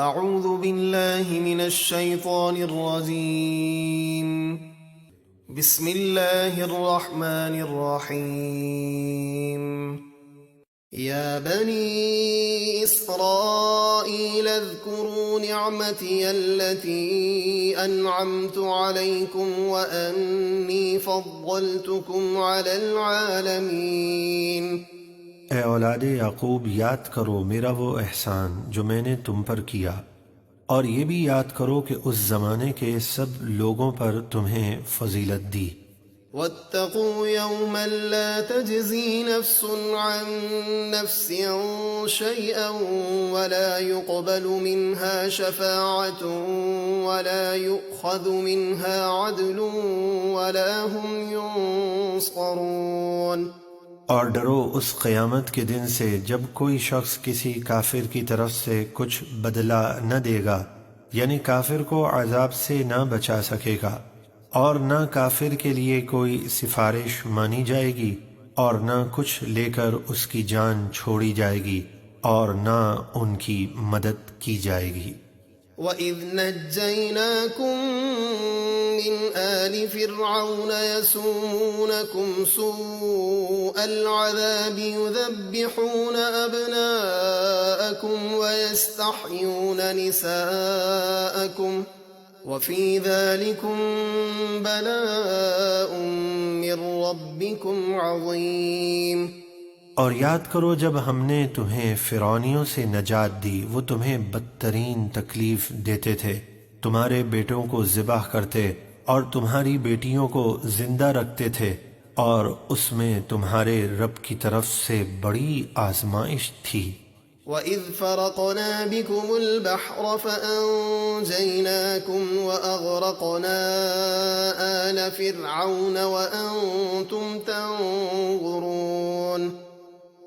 أعوذ بالله من الشيطان الرجيم. بسم الله الرحمن الرحيم. يا بني إسرائيل اذكروا نعمتي التي أنعمت عليكم وأني فضلتكم على العالمين. اے اولاد یعقوب، یاد کرو میرا وہ احسان جو میں نے تم پر کیا، اور یہ بھی یاد کرو کہ اس زمانے کے سب لوگوں پر تمہیں فضیلت دی۔ واتقوا يوما لا تجزي نفس عن نفس شيئا ولا يقبل منها شفاعة ولا يؤخذ منها عدل ولا هم ينصرون۔ اور ڈرو اس قیامت کے دن سے جب کوئی شخص کسی کافر کی طرف سے کچھ بدلہ نہ دے گا، یعنی کافر کو عذاب سے نہ بچا سکے گا، اور نہ کافر کے لیے کوئی سفارش مانی جائے گی، اور نہ کچھ لے کر اس کی جان چھوڑی جائے گی، اور نہ ان کی مدد کی جائے گی۔ وَإِذْ نَجَّيْنَاكُمْ مِنْ آلِ فِرْعَوْنَ يَسُومُونَكُمْ سُوءَ الْعَذَابِ يُذَبِّحُونَ أَبْنَاءَكُمْ وَيَسْتَحْيُونَ نِسَاءَكُمْ وَفِي ذَلِكُمْ بَلَاءٌ مِّن رَّبِّكُمْ عَظِيمٌ۔ اور یاد کرو جب ہم نے تمہیں فرعونیوں سے نجات دی، وہ تمہیں بدترین تکلیف دیتے تھے، تمہارے بیٹوں کو ذبح کرتے اور تمہاری بیٹیوں کو زندہ رکھتے تھے، اور اس میں تمہارے رب کی طرف سے بڑی آزمائش تھی۔ وَإِذْ فَرَقْنَا بِكُمُ الْبَحْرَ فَأَنْجَيْنَاكُمْ وَأَغْرَقْنَا آلَ فِرْعَوْنَ وَأَنْتُمْ تَنْظُرُونَ۔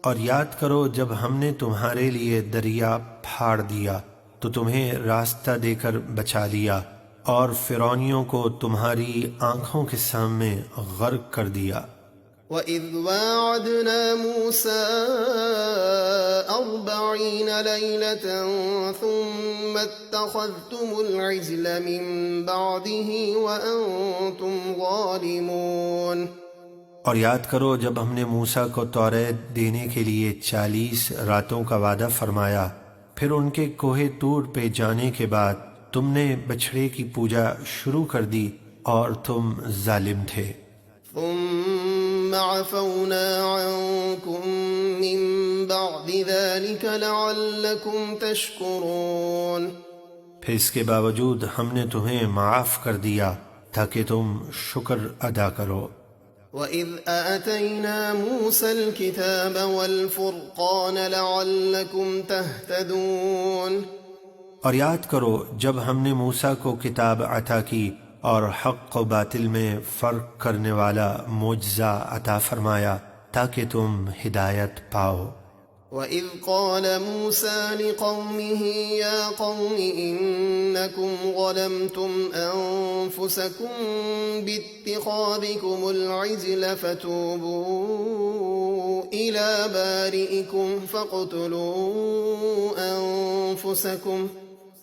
اور یاد کرو جب ہم نے تمہارے لیے دریا پھاڑ دیا تو تمہیں راستہ دے کر بچا لیا، اور فرعونیوں کو تمہاری آنکھوں کے سامنے غرق کر دیا۔ وَإِذْ وَاعَدْنَا مُوسَىٰ 40 لَيْلَةً ثُمَّ اتَّخَذْتُمُ الْعِجْلَ مِن بَعْدِهِ وَأَنْتُمْ ظَالِمُونَ۔ اور یاد کرو جب ہم نے موسیٰ کو توریت دینے کے لیے 40 راتوں کا وعدہ فرمایا، پھر ان کے کوہ طور پہ جانے کے بعد تم نے بچھڑے کی پوجا شروع کر دی اور تم ظالم تھے۔ ثم عفونا عنكم من بعد ذلك لعلكم تشكرون۔ پھر اس کے باوجود ہم نے تمہیں معاف کر دیا تاکہ تم شکر ادا کرو۔ وَإِذْ آتَيْنَا مُوسَى الْكِتَابَ وَالْفُرْقَانَ لَعَلَّكُمْ تَهْتَدُونَ۔ اور یاد کرو جب ہم نے موسیٰ کو کتاب عطا کی اور حق و باطل میں فرق کرنے والا معجزہ عطا فرمایا تاکہ تم ہدایت پاؤ۔ وَإِذْ قَالَ مُوسَى لِقَوْمِهِ يَا قَوْمِ إِنَّكُمْ ظَلَمْتُمْ أَنفُسَكُمْ بِاتِّخَاذِكُمُ الْعِجْلَ فَتُوبُوا إِلَى بَارِئِكُمْ فَاقْتُلُوا أَنفُسَكُمْ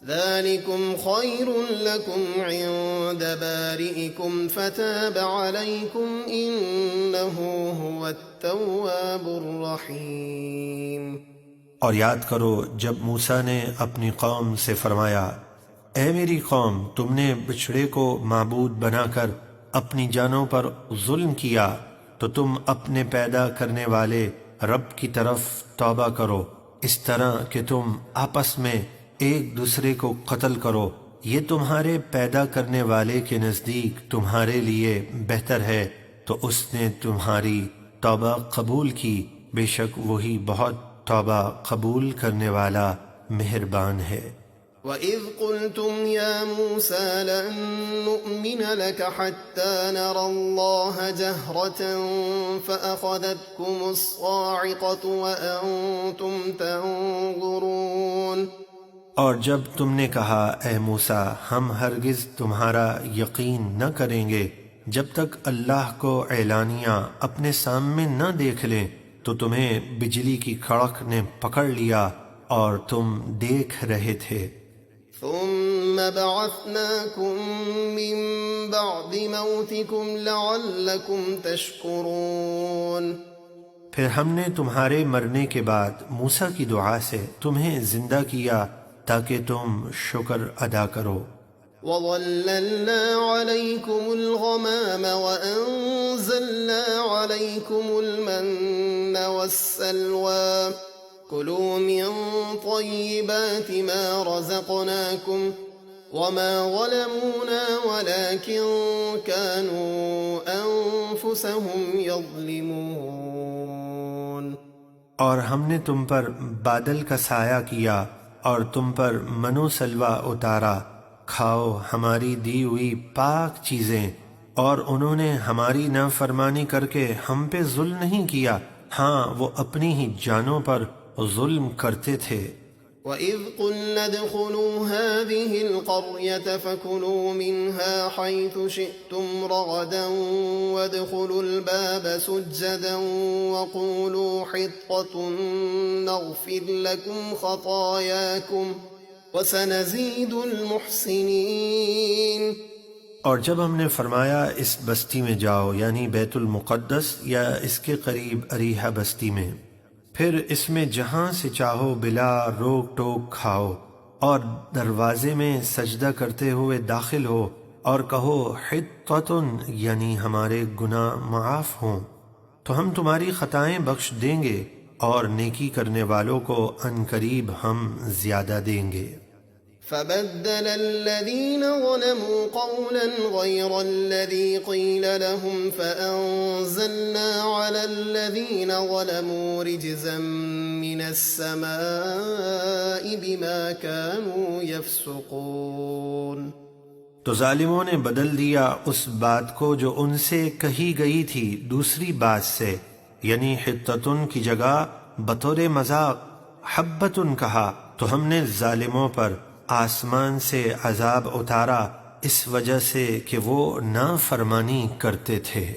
ذَلِكُمْ خَيْرٌ لَكُمْ عِندَ بَارِئِكُمْ فَتَابَ عَلَيْكُمْ إِنَّهُ هُوَ التَّوَّابُ الرَّحِيمُ۔ اور یاد کرو جب موسیٰ نے اپنی قوم سے فرمایا، اے میری قوم، تم نے بچھڑے کو معبود بنا کر اپنی جانوں پر ظلم کیا، تو تم اپنے پیدا کرنے والے رب کی طرف توبہ کرو، اس طرح کہ تم آپس میں ایک دوسرے کو قتل کرو، یہ تمہارے پیدا کرنے والے کے نزدیک تمہارے لیے بہتر ہے، تو اس نے تمہاری توبہ قبول کی، بے شک وہی بہت توبہ قبول کرنے والا مہربان ہے۔ وَإِذْ قُلْتُمْ يَا مُوسَى لَن نُّؤْمِنَ لَكَ حَتَّى نَرَى اللَّهَ جَهْرَةً فَأَخَذَتْكُمُ الصَّاعِقَةُ وَأَنْتُمْ تَنظُرُونَ۔ اور جب تم نے کہا اے موسیٰ ہم ہرگز تمہارا یقین نہ کریں گے جب تک اللہ کو اعلانیہ اپنے سامنے نہ دیکھ لیں، تو تمہیں بجلی کی کڑک نے پکڑ لیا اور تم دیکھ رہے تھے۔ ثم بعثناكم من بعد موتكم لعلكم تشكرون۔ پھر ہم نے تمہارے مرنے کے بعد موسیٰ کی دعا سے تمہیں زندہ کیا تاکہ تم شکر ادا کرو۔ وَظَلَّلْنَا عَلَيْكُمُ الْغَمَامَ وَأَنزَلْنَا عَلَيْكُمُ الْمَنَّ وَالسَّلْوَىٰ كُلُوا مِن طَيِّبَاتِ مَا رَزَقْنَاكُمْ وَمَا ظَلَمُونَا وَلَٰكِن كَانُوا أَنفُسَهُمْ يَظْلِمُونَ۔ اور ہم نے تم پر بادل کا سایہ کیا اور تم پر منو سلوہ اتارا، کھاؤ ہماری دی ہوئی پاک چیزیں، اور انہوں نے ہماری نافرمانی کر کے ہم پہ ظلم نہیں کیا، ہاں وہ اپنی ہی جانوں پر ظلم کرتے تھے۔ وَإِذْ قُلْنَا ادْخُلُوا هَٰذِهِ الْقَرْيَةَ فَكُلُوا مِنْهَا حَيْثُ شِئْتُمْ رَغَدًا وَادْخُلُوا الْبَابَ سُجَّدًا وَقُولُوا حِطَّةٌ نَّغْفِرْ لَكُمْ خَطَايَاكُمْ وَسَنَزِيدُ الْمُحْسِنِينَ۔ اور جب ہم نے فرمایا اس بستی میں جاؤ، یعنی بیت المقدس یا اس کے قریب اریحہ بستی میں، پھر اس میں جہاں سے چاہو بلا روک ٹوک کھاؤ، اور دروازے میں سجدہ کرتے ہوئے داخل ہو اور کہو حطۃ، یعنی ہمارے گناہ معاف ہوں تو ہم تمہاری خطائیں بخش دیں گے، اور نیکی کرنے والوں کو عنقریب ہم زیادہ دیں گے۔ فبدل الذين ظلموا قولا غير الذي قيل لهم فأنزلنا على الذين ظلموا رجزا من السماء بما كانوا يفسقون۔ تو ظالموں نے بدل دیا اس بات کو جو ان سے کہی گئی تھی دوسری بات سے، یعنی حطتن کی جگہ بطور مذاق حبتن کہا، تو ہم نے ظالموں پر آسمان سے عذاب اتارا اس وجہ سے کہ وہ نافرمانی کرتے تھے۔